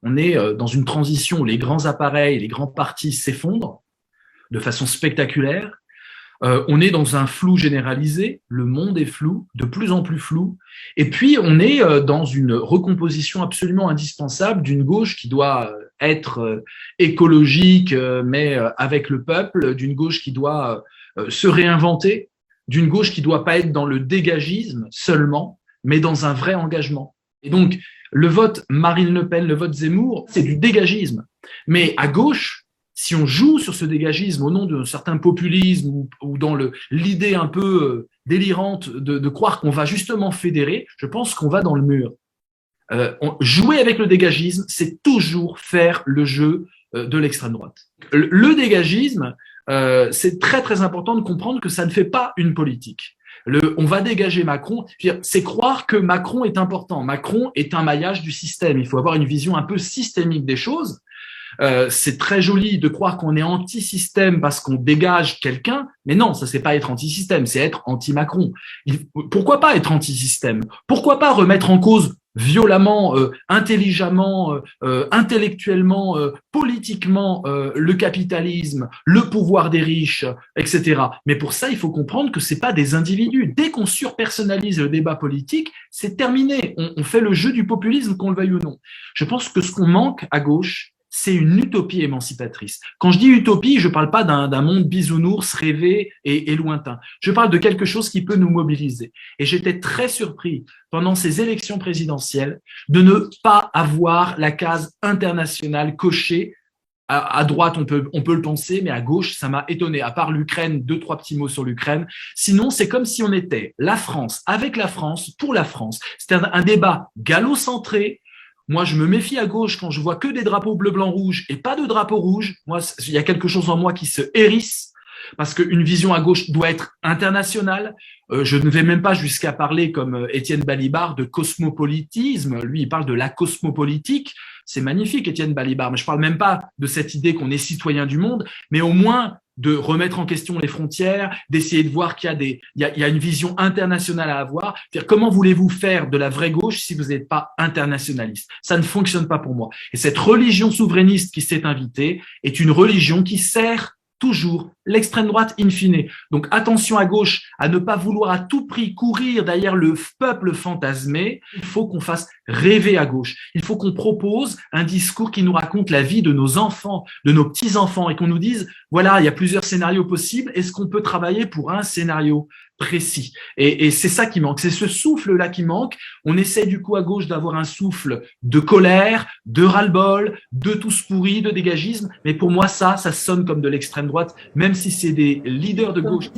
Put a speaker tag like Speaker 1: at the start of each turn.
Speaker 1: On est dans une transition où les grands appareils, les grands partis s'effondrent de façon spectaculaire. On est dans un flou généralisé, le monde est flou, de plus en plus flou, et puis on est dans une recomposition absolument indispensable d'une gauche qui doit être écologique, mais avec le peuple, d'une gauche qui doit se réinventer, d'une gauche qui doit pas être dans le dégagisme seulement, mais dans un vrai engagement. Et donc, le vote Marine Le Pen, le vote Zemmour, c'est du dégagisme. Mais à gauche, si on joue sur ce dégagisme au nom d'un certain populisme ou dans l'idée un peu délirante de croire qu'on va justement fédérer, je pense qu'on va dans le mur. Jouer avec le dégagisme, c'est toujours faire le jeu de l'extrême droite. Le dégagisme, c'est très très important de comprendre que ça ne fait pas une politique. On va dégager Macron, c'est croire que Macron est important. Macron est un maillage du système. Il faut avoir une vision un peu systémique des choses. C'est très joli de croire qu'on est anti-système parce qu'on dégage quelqu'un, mais non, ça c'est pas être anti-système, c'est être anti-Macron. Pourquoi pas être anti-système? Pourquoi pas remettre en cause violemment, intelligemment, intellectuellement, politiquement le capitalisme, le pouvoir des riches, etc. Mais pour ça, il faut comprendre que c'est pas des individus. Dès qu'on surpersonnalise le débat politique, c'est terminé. On fait le jeu du populisme, qu'on le veuille ou non. Je pense que ce qu'on manque à gauche, c'est une utopie émancipatrice. Quand je dis utopie, je ne parle pas d'un monde bisounours rêvé et lointain. Je parle de quelque chose qui peut nous mobiliser. Et j'étais très surpris pendant ces élections présidentielles de ne pas avoir la case internationale cochée. À droite, on peut le penser, mais à gauche, ça m'a étonné. À part l'Ukraine, 2-3 petits mots sur l'Ukraine. Sinon, c'est comme si on était la France, avec la France, pour la France. C'était un débat gallo-centré. Moi, je me méfie à gauche quand je vois que des drapeaux bleu, blanc, rouge et pas de drapeau rouge. Moi, il y a quelque chose en moi qui se hérisse parce qu'une vision à gauche doit être internationale. Je ne vais même pas jusqu'à parler, comme Étienne Balibar, de cosmopolitisme. Lui, il parle de la cosmopolitique. C'est magnifique, Étienne Balibar, mais je parle même pas de cette idée qu'on est citoyen du monde, mais au moins de remettre en question les frontières, d'essayer de voir qu'il y a une vision internationale à avoir. C'est-à-dire, comment voulez-vous faire de la vraie gauche si vous n'êtes pas internationaliste? Ça ne fonctionne pas pour moi. Et cette religion souverainiste qui s'est invitée est une religion qui sert toujours l'extrême droite in fine. Donc attention à gauche à ne pas vouloir à tout prix courir derrière le peuple fantasmé. Il faut qu'on fasse rêver à gauche. Il faut qu'on propose un discours qui nous raconte la vie de nos enfants, de nos petits-enfants et qu'on nous dise, voilà, il y a plusieurs scénarios possibles. Est-ce qu'on peut travailler pour un scénario précis? Et c'est ça qui manque. C'est ce souffle-là qui manque. On essaie du coup à gauche d'avoir un souffle de colère, de ras-le-bol, de tous pourris, de dégagisme. Mais pour moi, ça sonne comme de l'extrême droite, même si c'est des leaders de gauche.